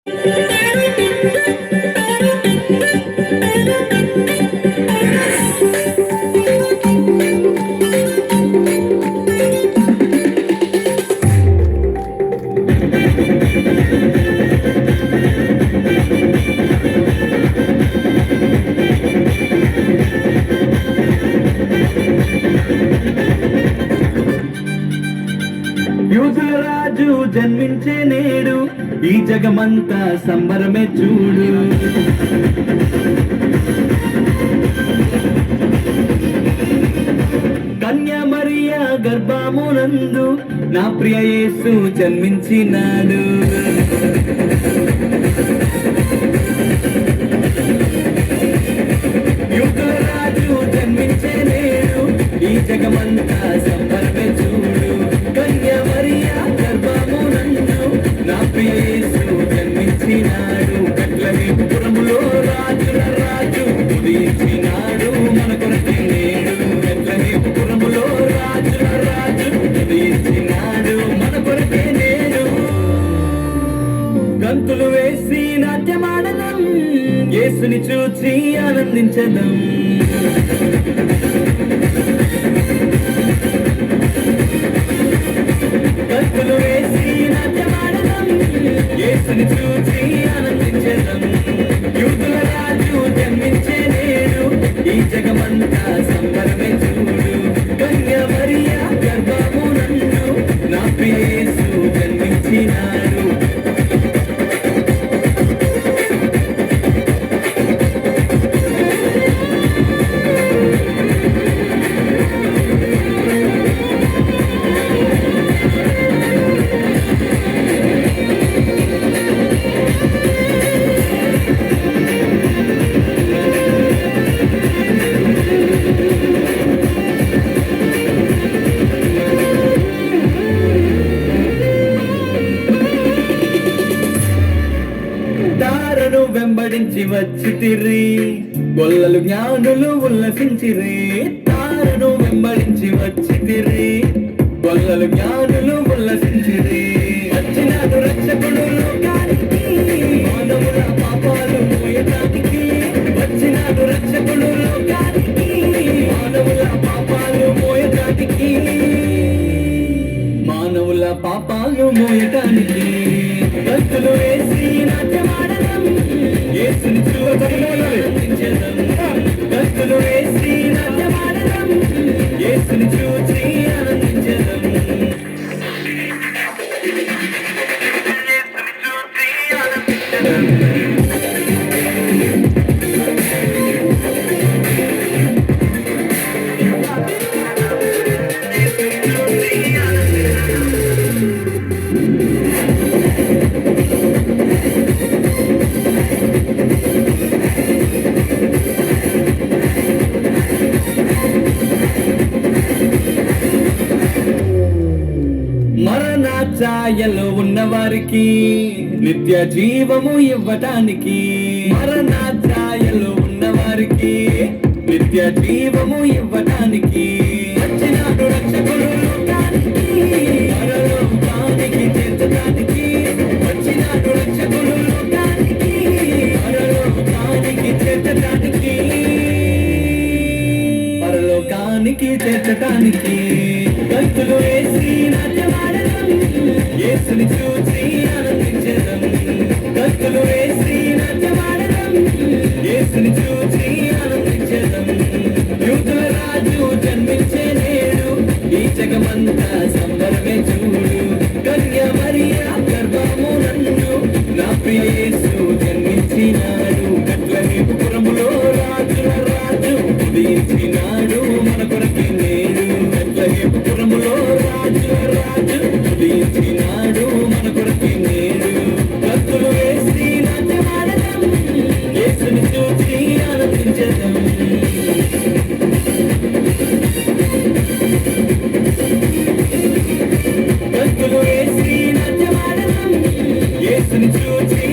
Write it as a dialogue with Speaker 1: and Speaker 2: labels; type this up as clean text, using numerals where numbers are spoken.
Speaker 1: యూదుల రాజు జన్మించే నేడు ఈ జగమంతా సంబరమే చూడు. కన్యా మరియా గర్భమునందు నా ప్రియ యేసు జన్మించినాడు. యూదుల రాజు జన్మించే నేడు ఈ జగమంతా సంబరమే చూడు. కన్యా మరియా గర్భమునందు నా ప్రియ యేసు జన్మించినాడు. బెత్లెహేములో రాజుల రాజు ఉదయించినాడు మన కొరకే నేడు. బెత్లెహేములో రాజుల రాజు ఉదయించినాడు మన కొరకే నేడు. గంతులు వేసి నాట్యమాడదాం, యేసుని చూచి ఆనందించదాం. గంతులు వేసి నాట్యమాడదాం, యేసుని చూచి ఆనందించదాం. యూదుల రాజు జన్మించే నేడు ఈ జగమంతా సంబరమే చూడు. కన్యా మరియా గర్భమునందు నా ప్రియ యేసు జన్మించినాడు. తారను వెంబడించి వచ్చితిరి, గొల్లలు జ్ఞానులు ఉల్లసించిరి. తారను వెంబడించి వచ్చితిరి, గొల్లలు జ్ఞానులు ఉల్లసించిరి. వచ్చినాడు రక్షకుడు లోకానికి, మానవుల పాపాలు మోయటానికి. వచ్చినాడు రక్షకుడు లోకానికి, మానవుల పాపాలు మోయటానికి. మానవుల పాపాలు మోయటానికి. గంతులు వేసి నాట్యమాడదాం, యేసుని చూచి ఆనందించదాం. గంతులు వేసి నాట్యమాడదాం, యేసుని చూచి ఆనందించదాం. ఛాయలో ఉన్నవారికి నిత్య జీవము ఇవ్వటానికి. మరణ ఛాయలో ఉన్నవారికి నిత్య జీవము ఇవ్వటానికి. వచ్చినాడు రక్షకుడు లోకానికి, పరలోకానికి చేర్చటానికి. వచ్చినాడు రక్షకుడు లోకానికి, పరలోకానికి చేర్చటానికి. పరలోకానికి చేర్చటానికి. గంతులు వేసి నాట్యమాడదాం, యేసుని చూచి ఆనందించదాం. గంతులు వేసి నాట్యమాడదాం, యేసుని చూచి ఆనందించదాం. యూదుల రాజు జన్మించే నేడు ఈ జగమంతా సంబరమే చూడు. కన్యా మరియా గర్భమునందు నా ప్రియ యేసు జన్మించినాడు. బెత్లెహేములో రాజుల రాజు ఉదయించినాడు మన కొరకే నేడు. బెత్లెహేములో రాజుల రాజు ఉదయించినాడు మన కొరకే నేడు. గంతులు వేసి నాట్యమాడదాం, యేసుని చూచి ఆనందించదాం. గంతులు వేసి నాట్యమాడదాం, యేసుని చూచి